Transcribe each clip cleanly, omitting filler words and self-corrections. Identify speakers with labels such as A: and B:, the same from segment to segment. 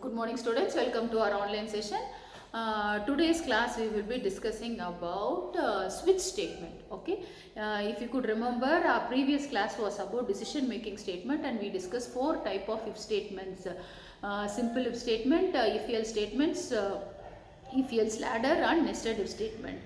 A: Good morning students, welcome to our online session. Today's class we will be discussing about switch statement. Okay, if you could remember, our previous class was about decision making statement and we discussed four type of if statements. Simple if statement, if else statements, if else ladder and nested if statement.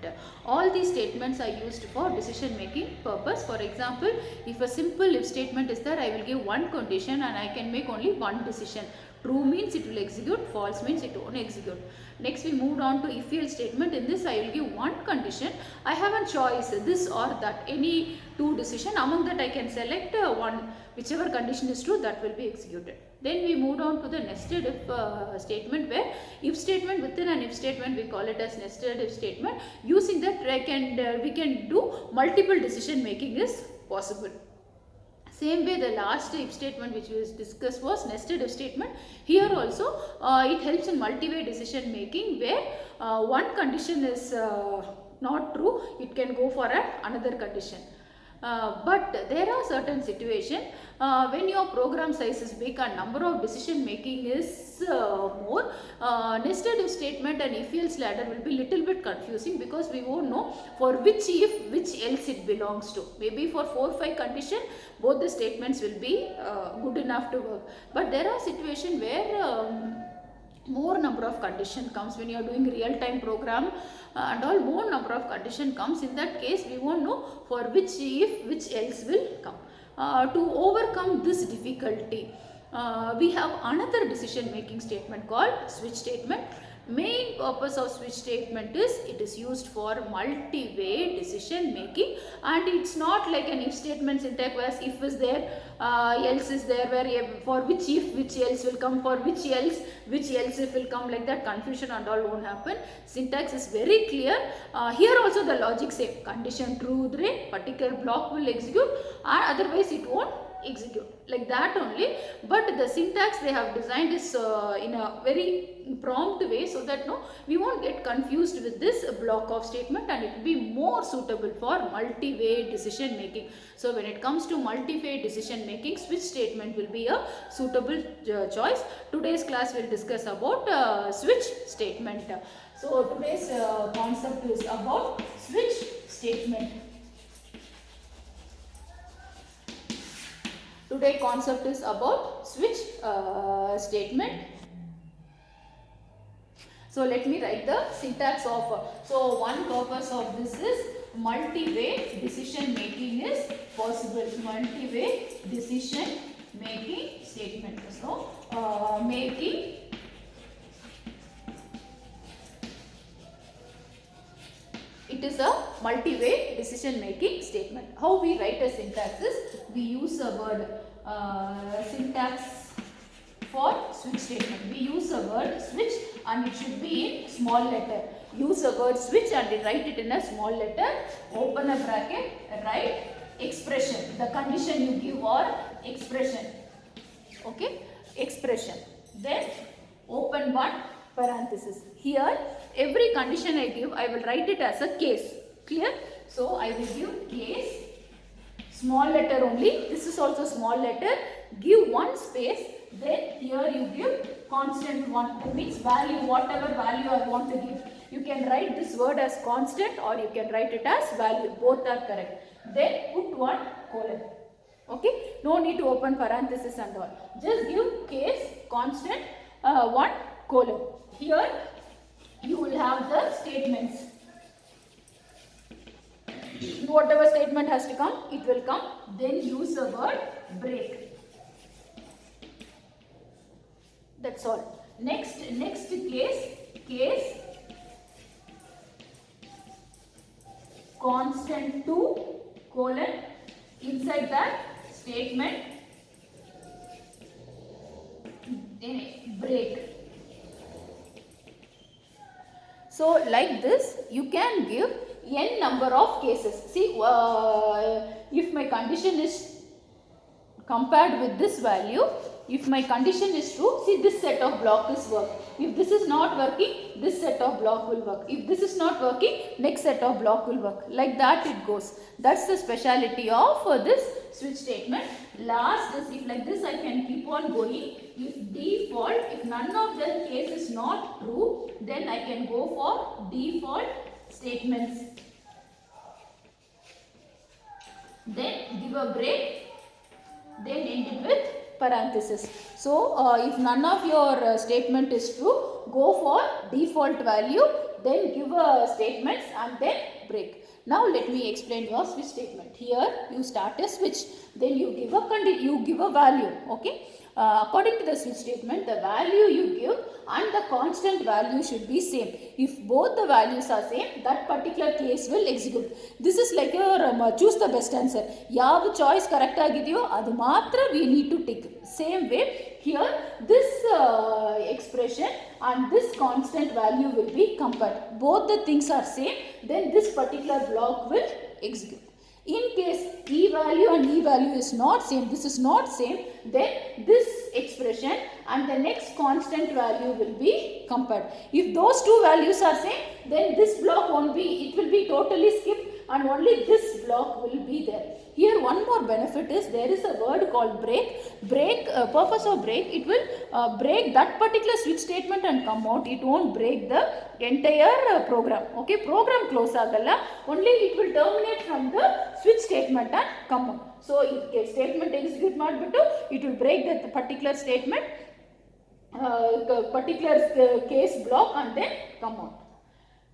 A: All these statements are used for decision making purpose. For example, if a simple if statement is there, I will give one condition and I can make only one decision. True means it will execute, false means it won't execute. Next we moved on to if else statement. In this I will give one condition. I have a choice, this or that, any two decision. Among that I can select one, whichever condition is true, that will be executed. Then we moved on to the nested if statement, where if statement within an if statement we call it as nested if statement. Using that we can do multiple decision making is possible. Same way the last if statement which we discussed was nested if statement. Here also it helps in multi-way decision making, where one condition is not true, it can go for another condition. But there are certain situations when your program size is big and number of decision making is more, nested if statement and if else ladder will be little bit confusing, because we won't know for which if, which else it belongs to. Maybe for 4 or 5 condition both the statements will be good enough to work, but there are situations where more number of condition comes when you are doing real-time program and all. More number of condition comes. In that case we won't know for which if, which else will come. To overcome this difficulty, we have another decision making statement called switch statement. Main purpose of switch statement is it is used for multi-way decision making, and it's not like an if statement syntax where if is there, else is there, where for which if, which else will come, for which else if will come, like that confusion and all won't happen. Syntax is very clear. Here also the logic same, condition true, then particular block will execute, and otherwise it won't execute, like that only. But the syntax they have designed is in a very prompt way, so that we won't get confused with this block of statement, and it will be more suitable for multi-way decision making. So when it comes to multi-way decision making, switch statement will be a suitable choice. Today's class will discuss about switch statement. So today's concept is about switch statement. Today concept is about switch statement. So let me write the syntax of. So one purpose of this is multi-way decision making is possible. Multi-way decision making statement. So making it is a multi-way decision making statement. How we write a syntax is we use a word syntax for switch statement. We use a word switch and it should be in small letter. Use a word switch and write it in a small letter. Open a bracket, write expression. The condition you give or expression. Okay, expression. Then open one parenthesis. Here every condition I give, I will write it as a case. Clear? So I will give case, small letter only. This is also small letter. Give one space. Then here you give constant one. That means value, whatever value I want to give. You can write this word as constant or you can write it as value. Both are correct. Then put one colon. Okay. No need to open parenthesis and all. Just give case, constant, one colon. Here you will have the statements. Whatever statement has to come, it will come. Then use the word break. That's all. Next case constant 2 colon, inside that statement then break. So like this you can give n number of cases. See, if my condition is compared with this value, if my condition is true, see this set of block is work. If this is not working, this set of block will work. If this is not working, next set of block will work. Like that it goes. That's the speciality of this switch statement. Last is if like this I can keep on going. If default, if none of the case is not true, then I can go for default statements. Then give a break, then end it with parenthesis. So if none of your statement is true, go for default value, then give a statements and then break. Now let me explain your switch statement. Here you start a switch, then you give a value. Okay. According to the switch statement, the value you give and the constant value should be same. If both the values are same, that particular case will execute. This is like your choose the best answer. Yav choice correct agidiyo adu maatra we need to tick. Same way here this expression and this constant value will be compared. Both the things are same, then this particular block will execute. In case E value and E value is not same, this is not same, then this expression and the next constant value will be compared. If those two values are same, then this block won't be, it will be totally skipped and only this block will be there. Here one more benefit is there is a word called break. Purpose of break, it will break that particular switch statement and come out. It won't break the entire program. Okay, program close agalla. Only it will terminate from the switch statement and come out. So if statement execute madbiಟ್ಟು, it will break that particular statement, particular case block and then come out.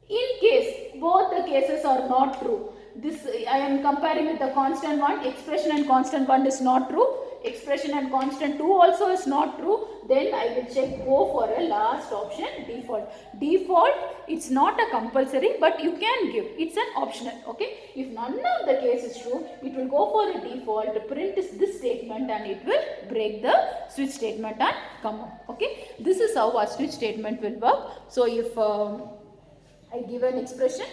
A: In case both the cases are not true, this I am comparing with the constant one, expression and constant one is not true, expression and constant 2 also is not true, then I will check go for a last option, default. Default, it's not a compulsory, but you can give, it's an optional. Okay, if none of the case is true, it will go for a default, print this statement and it will break the switch statement and come out. Okay, this is how a switch statement will work. So if I give an expression,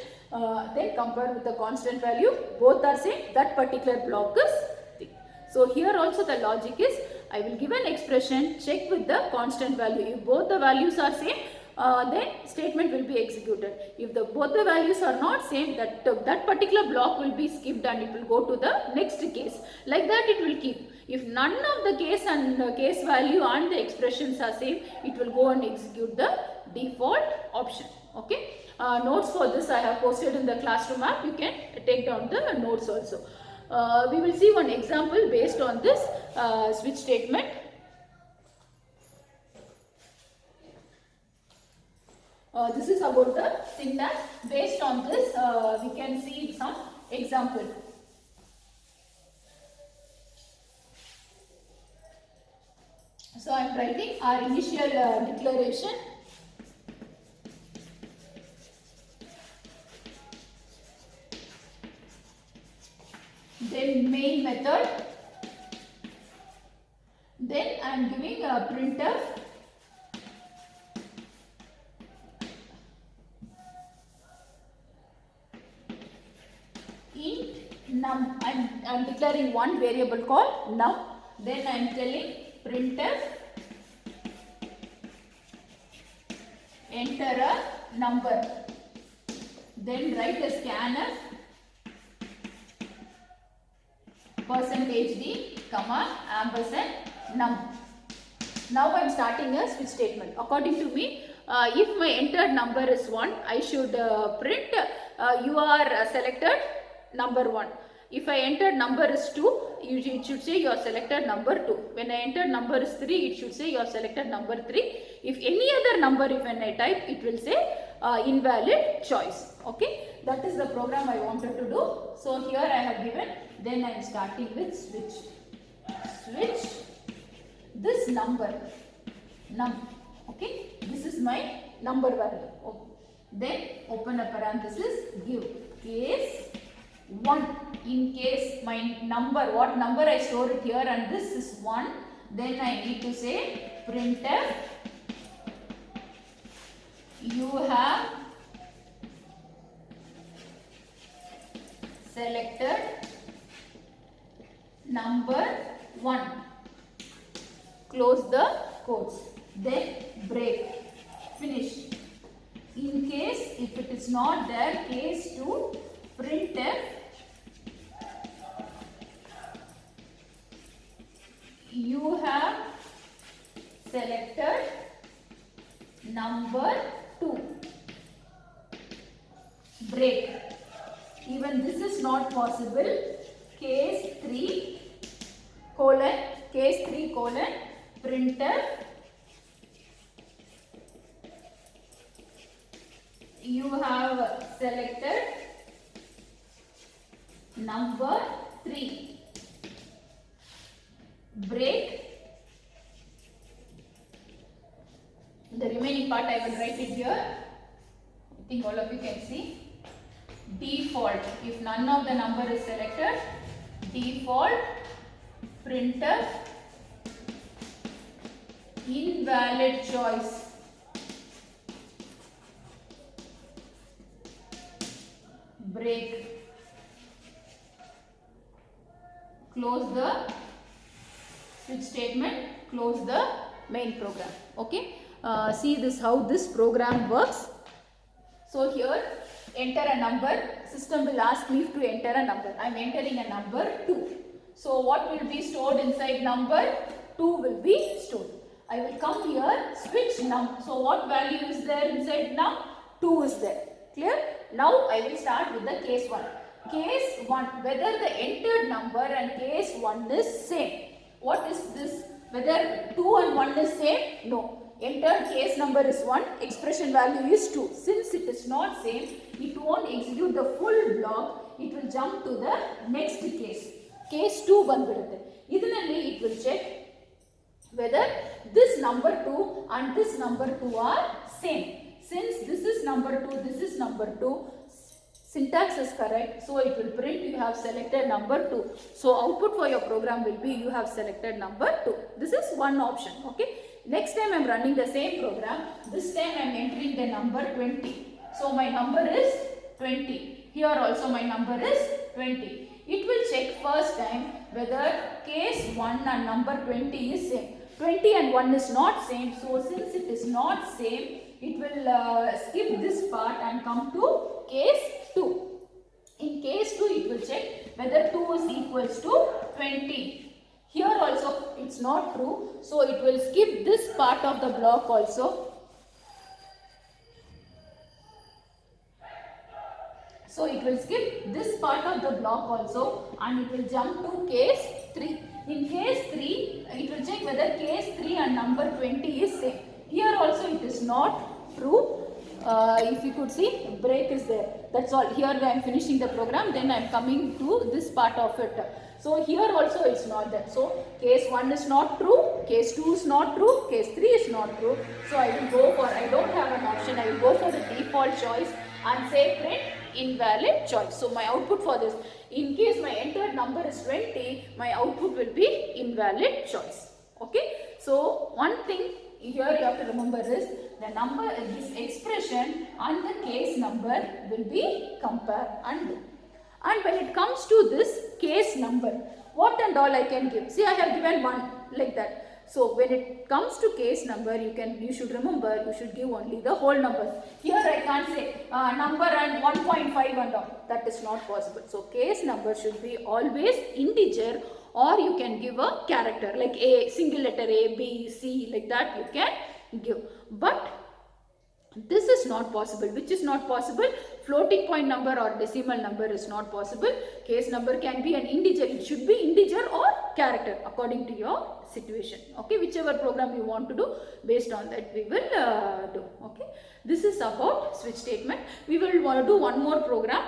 A: then compare with the constant value, both are same, that particular block is thick. So here also the logic is, I will give an expression, check with the constant value. If both the values are same, then statement will be executed. If both the values are not same, that particular block will be skipped and it will go to the next case. Like that it will keep. If none of the case and case value and the expressions are same, it will go and execute the default option. Okay. Notes for this I have posted in the classroom app. You can take down the notes also. We will see one example based on this switch statement. This is about the syntax. Based on this, we can see some example. So I am writing our initial declaration. Then main method, then I am giving a printf, int num. I am declaring one variable called num. Then I am telling printf enter a number. Then write a scanf %d, comma, ampersand, num. Now I am starting a switch statement. According to me, if my entered number is 1, I should print you are selected number 1. If I entered number is 2, it should say you are selected number 2. When I entered number is 3, it should say you are selected number 3. If any other number, if when I type, it will say invalid choice. Okay, that is the program I wanted to do. So here I have given, then I am starting with switch. Switch this number, num. Okay, this is my number value. Okay. Then open a parenthesis, give case 1. In case my number, what number I store it here, and this is 1, then I need to say printf you have selected number 1. Close the quotes. Then break. Finish. In case if it is not there, case 2, printf you have selected number 2. Break. Even this is not possible. Case 3 colon, case 3 colon, printer. You have selected number 3. Break. The remaining part I will write it here. I think all of you can see. Default. If none of the number is selected, default, printer, invalid choice. Break. Close the switch statement, close the main program. Okay. See this, how this program works. So here enter a number, system will ask me to enter a number. I am entering a number 2. So what will be stored inside number 2 will be stored. I will come here, switch num. So what value is there inside num? 2 is there. Clear? Now I will start with the case 1. Case 1, whether the entered number and case 1 is same. What is this? Whether 2 and 1 is same? No. Entered case number is 1, expression value is 2. Since it is not same, it won't execute the full block. It will jump to the next case. Case 2 bandirutte. Idinalli it will check whether this number 2 and this number 2 are same. Since this is number 2, this is number 2, syntax is correct. So it will print you have selected number 2. So output for your program will be you have selected number 2. This is one option. Okay. Next time I am running the same program. This time I am entering the number 20. So my number is 20. Here also my number is 20. It will check first time whether case 1 and number 20 is same. 20 and 1 is not same. So since it is not same, it will skip this part and come to case 2. In case 2, it will check whether 2 is equals to 20. Here also it's not true. So it will skip this part of the block also. So it will skip this part of the block also and it will jump to case 3. In case 3, it will check whether case 3 and number 20 is same. Here also it is not true. If you could see, break is there. That's all. Here I am finishing the program, then I am coming to this part of it. So here also it's not there. So case 1 is not true, case 2 is not true, case 3 is not true. So I will go for, I don't have an option, I will go for the default choice and say print invalid choice. So my output for this, in case my entered number is 20, my output will be invalid choice. Okay. So one thing here you have to remember is the number, this expression and the case number will be compared and do. And when it comes to this case number, what and all I can give? See, I have given 1 like that. So when it comes to case number, you should remember, you should give only the whole numbers. Here I can't say number and 1.5 and all. That is not possible. So case number should be always integer, or you can give a character like A, single letter A, B, C, like that you can give. But this is not possible. Which is not possible? Floating point number or decimal number is not possible. Case number can be an integer. It should be integer or character according to your situation. Okay, whichever program you want to do, based on that we will do. Okay, this is about switch statement. We will want to do one more program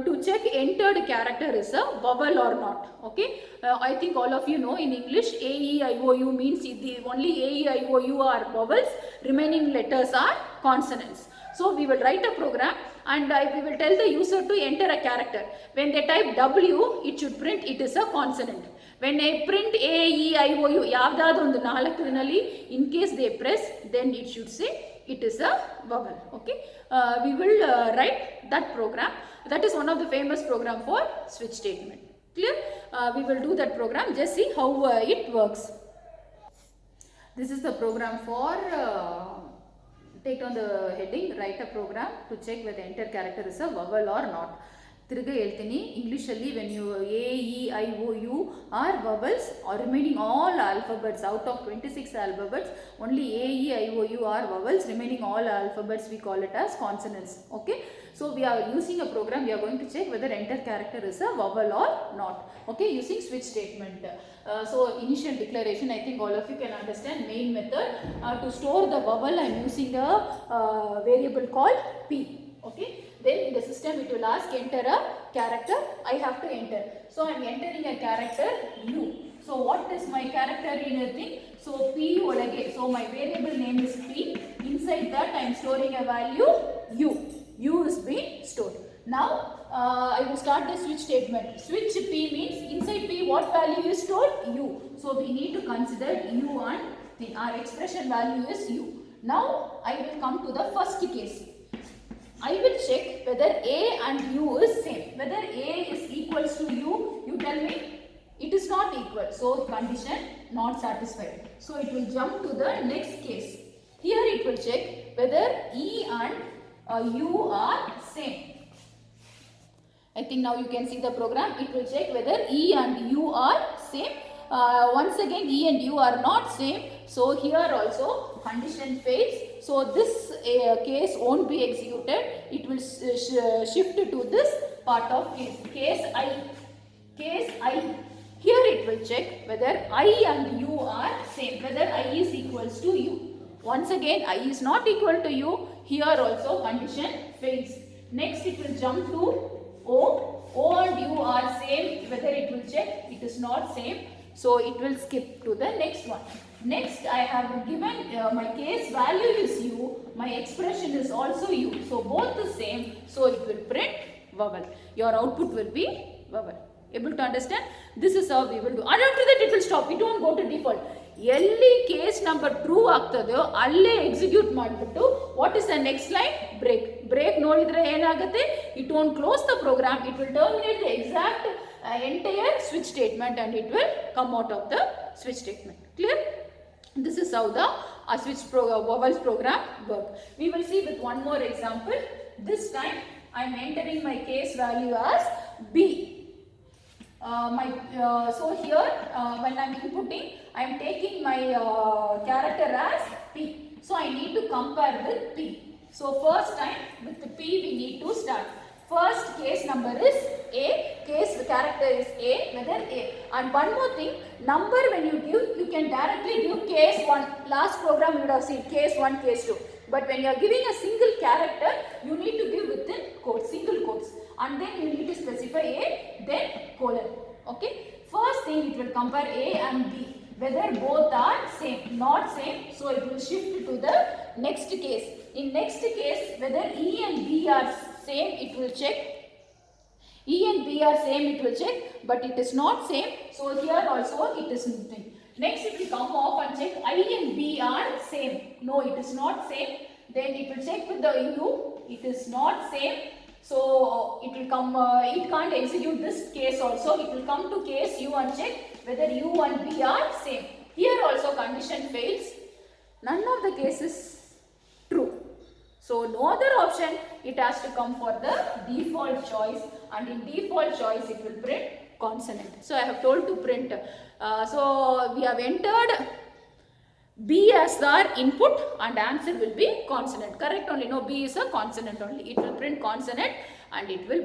A: to check entered character is a vowel or not. Okay, I think all of you know in English A, E, I, O, U means the only A, E, I, O, U are vowels, remaining letters are consonants. So we will write a program and we will tell the user to enter a character. When they type W, it should print it is a consonant. When I print A, E, I, O, U, in case they press, then it should say it is a vowel. Okay, we will write that program. That is one of the famous program for switch statement. Clear? We will do that program. Just see how it works. This is the program for take down the heading, write a program to check whether enter character is a vowel or not. ತಿರ್ಗಾ ಹೇಳ್ತೀನಿ ಇಂಗ್ಲೀಷಲ್ಲಿ when you A E I O U are vowels or remaining all alphabets out of 26 alphabets only a e i o u are vowels, remaining all alphabets we call it as consonants. Okay, so we are using a program, we are going to check whether enter character is a vowel or not. Okay, using switch statement. So initial declaration, I think all of you can understand. Main method, to store the vowel I am using a variable called p. Okay, then in the system it will ask enter a character, I have to enter. So I am entering a character u. So what is my character in a thing? So p olage, so my variable name is p. Inside that I am storing a value u. U is being stored. Now I will start the switch statement. Switch p means inside p what value is stored? U. So we need to consider u and our expression value is u. Now I will come to the first case. I will check whether a and u is same. Whether a is equals to u, you tell me. It is not equal. So condition not satisfied. So it will jump to the next case. Here it will check whether e and u are same. I think now you can see the program. It will check whether e and u are same. Once again e and u are not same. So here also condition fails. So this case won't be executed. It will shift to this part of case. Case I. Case I. Here it will check whether I and u are same. Whether I is equals to u. Once again I is not equal to u. Here also condition fails. Next it will jump to O. O and u are same. Whether it will check, it is not same. So it will skip to the next one. Next I have given my case value is u. My expression is also u. So both the same. So it will print vowel. Your output will be vowel. Able to understand? This is how we will do. And after that it will stop. It won't go to default. ಎಲ್ಲಿ case number true ಆಗ್ತದೋ ಅಲ್ಲೇ execute ಮಾಡಿಬಿಟ್ಟು what is the next line break ನೋಡಿದ್ರೆ ಏನಾಗುತ್ತೆ it won't close the program, it will terminate the exact entire switch statement and it will come out of the switch statement. Clear? This is how the switch vowels program work. We will see with one more example. This time I am entering my case value as b. So here when I am inputting, I am taking my character as p. So I need to compare with p. So first time with the p we need to start. First case number is a, case character is a, whether a. And one more thing, number when you give, you can directly give case 1. Last program you would have seen case 1, case 2. But when you are giving a single character, you need to give within quotes, single quotes. And then you need to specify a, then colon. Okay. First thing it will compare a and b. Whether both are same, not same. So it will shift to the next case. In next case, whether e and b are same, it will check. E and b are same, it will check. But it is not same. So here also it is nothing. Next it will come off and check I and b are same. No, it is not same. Then it will check with the u. It is not same. So it will come, it can't execute this case also. It will come to case u and check whether u and b are same. Here also condition fails. None of the cases true. So no other option, it has to come for the default choice, and in default choice it will print consonant. So I have told to print. So we have entered b as our input and answer will be consonant. Correct only? No, b is a consonant only. It will print consonant and it will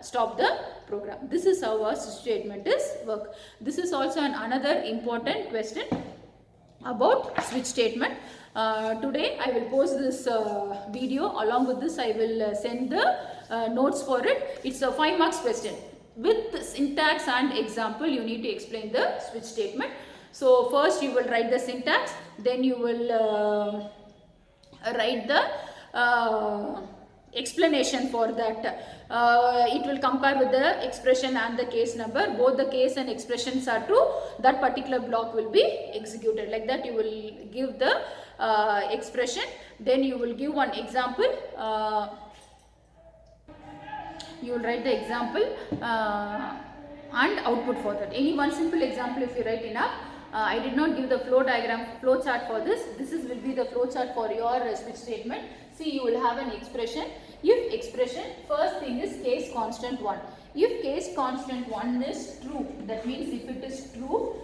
A: stop the program. This is how our statement is work. This is also another important question about switch statement. Today I will post this video. Along with this I will send the notes for it. It's a 5 marks question. With syntax and example you need to explain the switch statement. So first you will write the syntax, then you will write the explanation for that. It will compare with the expression and the case number. Both the case and expressions are true. That particular block will be executed. Like that you will give the expression. Then you will give one example. You will write the example and output for that. Any one simple example if you write enough. I did not give the flow chart for this. This will be the flow chart for your switch statement. See, you will have an expression. If expression, first thing is case constant 1. If case constant 1 is true, that means if it is true,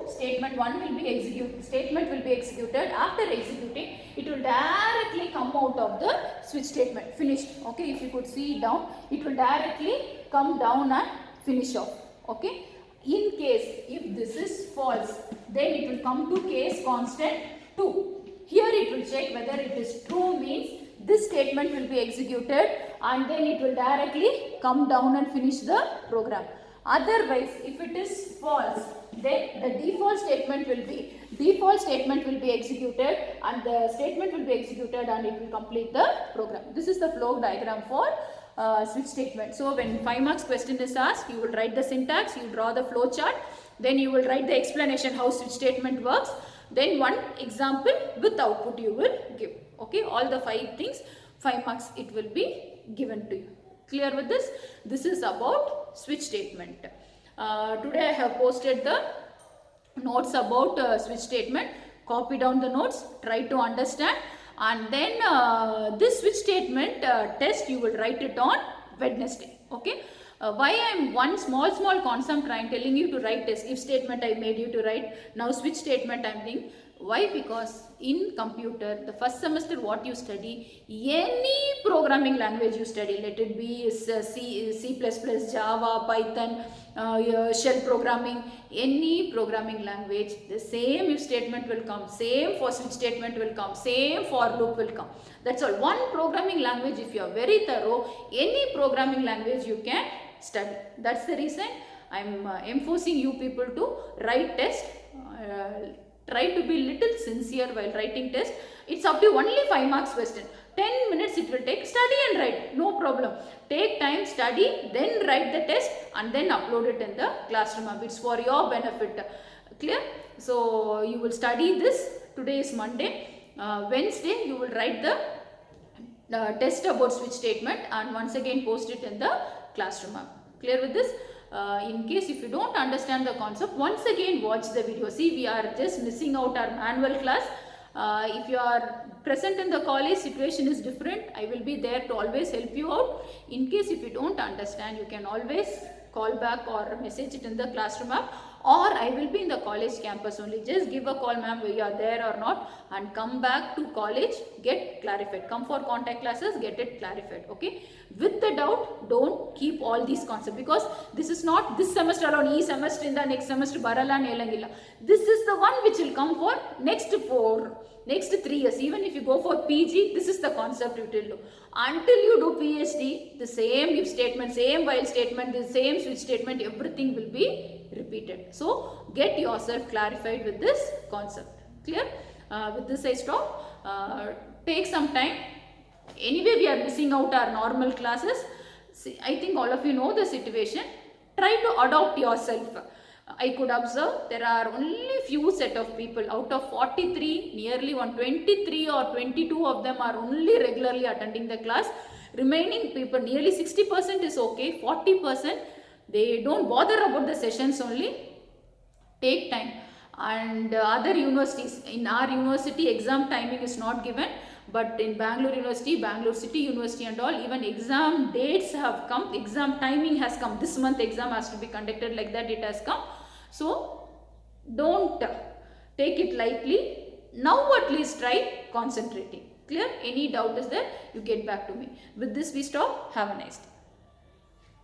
A: statement 1 will be executed. Statement will be executed. After executing, it will directly come out of the switch statement. Finished. Okay, if you could see down, it will directly come down and finish off. Okay. In case if this is false, then it will come to case constant 2. Here it will check whether it is true, means this statement will be executed and then it will directly come down and finish the program. Otherwise, if it is false, then the default statement will be executed and the statement will be executed and it will complete the program. This is the flow diagram for switch statement. So when 5 marks question is asked, you will write the syntax, you draw the flow chart, then you will write the explanation how switch statement works, then one example with output you will give. Okay, all the 5 things, 5 marks it will be given to you. Clear with this? This is about switch statement. Today I have posted the notes about switch statement. Copy down the notes, try to understand, and then this switch statement test you will write it on Wednesday. Okay. Why I am one small concept I am telling you to write test. If statement I made you to write, now switch statement I am doing. Why? Because in computer, the first semester what you study, any programming language you study, let it be C++, Java, Python, shell programming, any programming language, the same if statement will come, same for switch statement will come, same for loop will come. That's all. One programming language, if you are very thorough, any programming language you can study. That's the reason I am enforcing you people to write test. Try to be little sincere while writing test. It's up to only 5 marks question. 10 minutes it will take. Study and write. No problem. Take time, study, then write the test and then upload it in the classroom. It's for your benefit. Clear? So you will study this. Today is Monday. Wednesday you will write the test about switch statement and once again post it in the classroom. Clear with this? In case if you don't understand the concept, once again watch the video. See, we are just missing out our manual class. If you are present in the college, situation is different. I will be there to always help you out. In case if you don't understand, you can always call back or message it in the classroom app, or I will be in the college campus only. Just give a call, ma'am, whether you are there or not, and come back to college, get clarified. Come for contact classes, get it clarified. Okay. With the doubt, don't keep all these concepts, because this is not this semester alone. This semester in the next semester barala nelangilla. This is the one which will come for next 3 years. Even if you go for PG, this is the concept you will do. Until you do PhD, the same if statement, same while statement, the same switch statement, everything will be repeated. So get yourself clarified with this concept. Clear? With this I stop. Take some time. Anyway, we are missing out our normal classes. See, I think all of you know the situation. Try to adopt yourself. I could observe there are only few set of people out of 43, nearly 123 or 22 of them are only regularly attending the class. Remaining people, nearly 60% is okay, 40% they don't bother about the sessions only. Take time. And other universities, in our university exam timing is not given, but in Bangalore University, Bangalore City University and all, even exam dates have come, exam timing has come. This month exam has to be conducted, like that it has come. So don't take it lightly. Now at least try concentrating. Clear? Any doubt is there, you get back to me. With this we stop. Have a nice day.